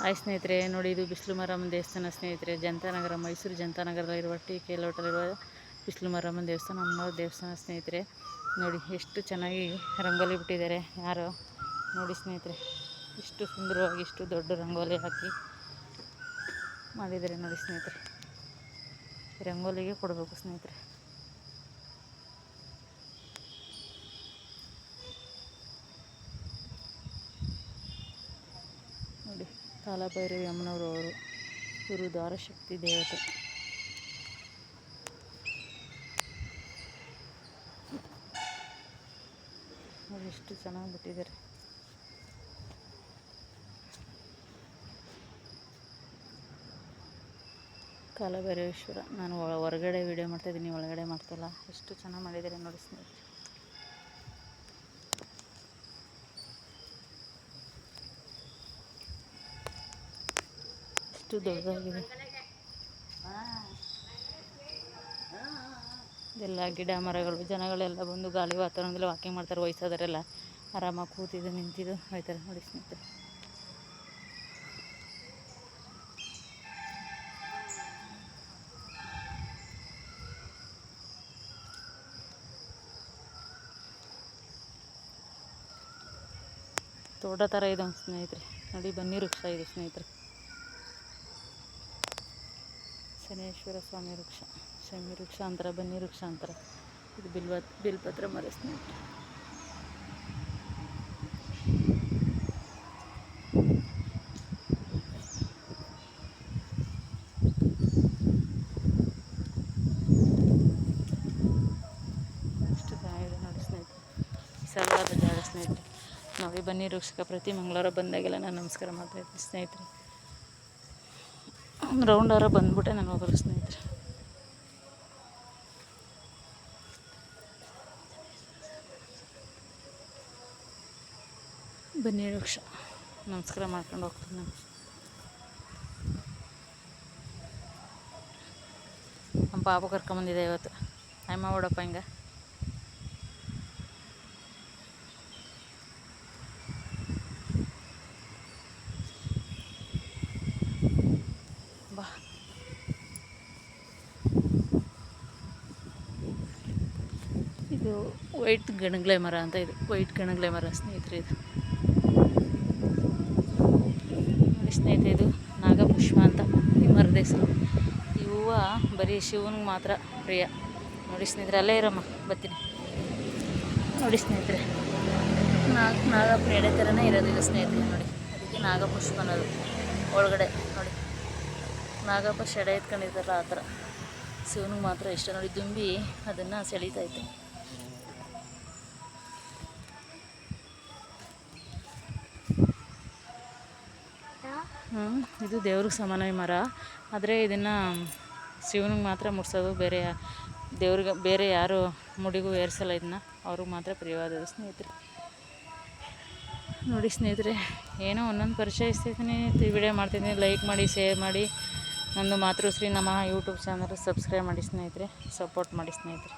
Hi ಸ್ನೇಹಿತರೆ, ನೋಡಿ ಇದು ಬಿಸಿಲು ಮಾರಮ್ಮನ ದೇವಸ್ಥಾನ ಸ್ನೇಹಿತರೆ. ಜನತಾನಗರ, ಮೈಸೂರು ಜನತಾನಗರದಲ್ಲಿರುವ TK ಲೇಔಟಲ್ಲಿರುವ ಬಿಸಿಲು ಮಾರಮ್ಮನ ದೇವಸ್ಥಾನ, ಅಮ್ಮನವ್ರ ದೇವಸ್ಥಾನ ಸ್ನೇಹಿತರೆ. ನೋಡಿ ಎಷ್ಟು ಚೆನ್ನಾಗಿ ರಂಗೋಲಿ ಬಿಟ್ಟಿದ್ದಾರೆ ಯಾರೋ ನೋಡಿ ಸ್ನೇಹಿತರೆ. ಇಷ್ಟು ಸುಂದರವಾಗಿ ಇಷ್ಟು ದೊಡ್ಡ ರಂಗೋಲಿ ಹಾಕಿ ಮಾಡಿದ್ದಾರೆ ನೋಡಿ ಸ್ನೇಹಿತರೆ. ರಂಗೋಲಿಗೆ ಕೊಡಬೇಕು ಸ್ನೇಹಿತರೆ. ನೋಡಿ ಕಾಲಭೈರವಿ ಅಮ್ಮನವರು, ಇವರು ದ್ವಾರಶಕ್ತಿ ದೇವತೆ. ನೋಡಿ ಎಷ್ಟು ಚೆನ್ನಾಗಿ ಬಿಟ್ಟಿದ್ದಾರೆ. ಕಾಲಭೈರವೇಶ್ವರ. ನಾನು ಹೊರಗಡೆ ವಿಡಿಯೋ ಮಾಡ್ತಾಯಿದ್ದೀನಿ, ಒಳಗಡೆ ಮಾಡ್ತಾಯಿಲ್ಲ. ಎಷ್ಟು ಚೆನ್ನಾಗಿ ಮಾಡಿದ್ದಾರೆ ನೋಡಿ ಸ್ನೇಹಿತರೆ. ಎಷ್ಟು ದೊಡ್ಡದಾಗಿದೆ. ಇದೆಲ್ಲ ಗಿಡ ಮರಗಳು, ಜನಗಳೆಲ್ಲ ಬಂದು ಗಾಳಿ ವಾತಾವರಣದಲ್ಲಿ ವಾಕಿಂಗ್ ಮಾಡ್ತಾರೆ. ವಯಸ್ಸಾದವರೆಲ್ಲ ಆರಾಮಾಗಿ ಕೂತಿದ್ದು ನಿಂತಿದ್ದು ಹೋಯ್ತಾರೆ ನೋಡಿ ಸ್ನೇಹಿತರೆ. ತೋಟ ಥರ ಇದೆ ಸ್ನೇಹಿತರೆ. ನೋಡಿ ಬನ್ನಿ ವೃಕ್ಷ ಇದೆ ಸ್ನೇಹಿತರೆ. ಶನೇಶ್ವರ ಸ್ವಾಮಿ ವೃಕ್ಷ, ಶಮಿ ವೃಕ್ಷ ಅಂತಾರೆ, ಬನ್ನಿ ವೃಕ್ಷ ಅಂತಾರೆ. ಇದು ಬಿಲ್ಪತ್ರ ಮರ ಸ್ನೇಹಿತರೆ. ಎಷ್ಟು ಚೆನ್ನಾಗಿದೆ ನೋಡಿ ಸ್ನೇಹಿತರೆ. ವಿಶಾಲವಾದ ಜಾಗ ಸ್ನೇಹಿತರೆ. ನೋಡಿ ಬನ್ನಿ ವೃಕ್ಷಕ್ಕೆ ಪ್ರತಿ ಮಂಗಳವಾರ ಬಂದಾಗೆಲ್ಲ ನಾನು ನಮಸ್ಕಾರ ಮಾಡ್ತಾಯಿದ್ದೀನಿ ಸ್ನೇಹಿತರೆ. ರೌಂಡ್ ಅವರ ಬಂದ್ಬಿಟ್ಟೆ ನಾನು ಹೋಗೋದು ಸ್ನೇಹಿತರೆ. ಬನ್ನಿ ವೃಕ್ಷ ನಮಸ್ಕಾರ ಮಾಡ್ಕೊಂಡು ಹೋಗ್ತೀನಿ ನಾನು. ನಮ್ಮ ಪಾಪು ಕರ್ಕೊಂಬಂದಿದೆ ಇವತ್ತು. ಅಮ್ಮ ಓಡಪ್ಪ ಹಿಂಗೆ. ಬಾ. ಇದು ವೈಟ್ ಗಣಗ್ಲೆ ಮರ ಅಂತ. ಇದು ವೈಟ್ ಗಣಗ್ಲೆ ಮರ ಸ್ನೇಹಿತರೆ. ಇದು ನೋಡಿ ಸ್ನೇಹಿತರೆ, ಇದು ನಾಗಪುಷ್ಪ ಅಂತ ಈ ಮರದ ಹೆಸರು. ಈ ಹೂವು ಬರೀ ಶಿವನಿಗೆ ಮಾತ್ರ ಪ್ರಿಯ ನೋಡಿ ಸ್ನೇಹಿತರೆ. ಅಲ್ಲೇ ಇರಮ್ಮ, ಬರ್ತೀನಿ ನೋಡಿ ಸ್ನೇಹಿತರೆ. ನಾಗಪ್ಪ ಎಡೆ ಥರನೇ ಇರೋದು ಇದು ಸ್ನೇಹಿತರೆ. ನೋಡಿ ಅದಕ್ಕೆ ನಾಗಪುಷ್ಪ ಅನ್ನೋದು. ಒಳಗಡೆ ನೋಡಿ ನಾಗಪ್ಪ ಶೆಡೆ ಎತ್ಕೊಂಡಿದ್ದಾರಲ್ಲ ಆ ಥರ. ಶಿವನಿಗೆ ಮಾತ್ರ ಇಷ್ಟ ನೋಡಿ. ದುಂಬಿ ಅದನ್ನು ಸೆಳೀತೈತೆ. ಇದು ದೇವ್ರಿಗೆ ಸಮಾನ ಮರ. ಆದರೆ ಇದನ್ನು ಶಿವನಿಗೆ ಮಾತ್ರ ಮುಡ್ಸೋದು. ಬೇರೆ ಯಾರು ಮುಡಿಗೂ ಏರಿಸಲ್ಲ ಇದನ್ನ. ಅವ್ರಿಗೆ ಮಾತ್ರ ಪ್ರಿಯವಾದದ್ದು ಸ್ನೇಹಿತರೆ. ನೋಡಿ ಸ್ನೇಹಿತರೆ, ಏನೋ ಒಂದೊಂದು ಪರಿಚಯಿಸ್ತಿದ್ದೀನಿ, ವಿಡಿಯೋ ಮಾಡ್ತಿದ್ದೀನಿ. ಲೈಕ್ ಮಾಡಿ, ಶೇರ್ ಮಾಡಿ. ನಂದು ಮಾತೃಶ್ರೀ ನಮಃ ಯೂಟ್ಯೂಬ್ ಚಾನಲ್ ಸಬ್ಸ್ಕ್ರೈಬ್ ಮಾಡಿ ಸ್ನೇಹಿತರೆ. ಸಪೋರ್ಟ್ ಮಾಡಿ ಸ್ನೇಹಿತರೆ.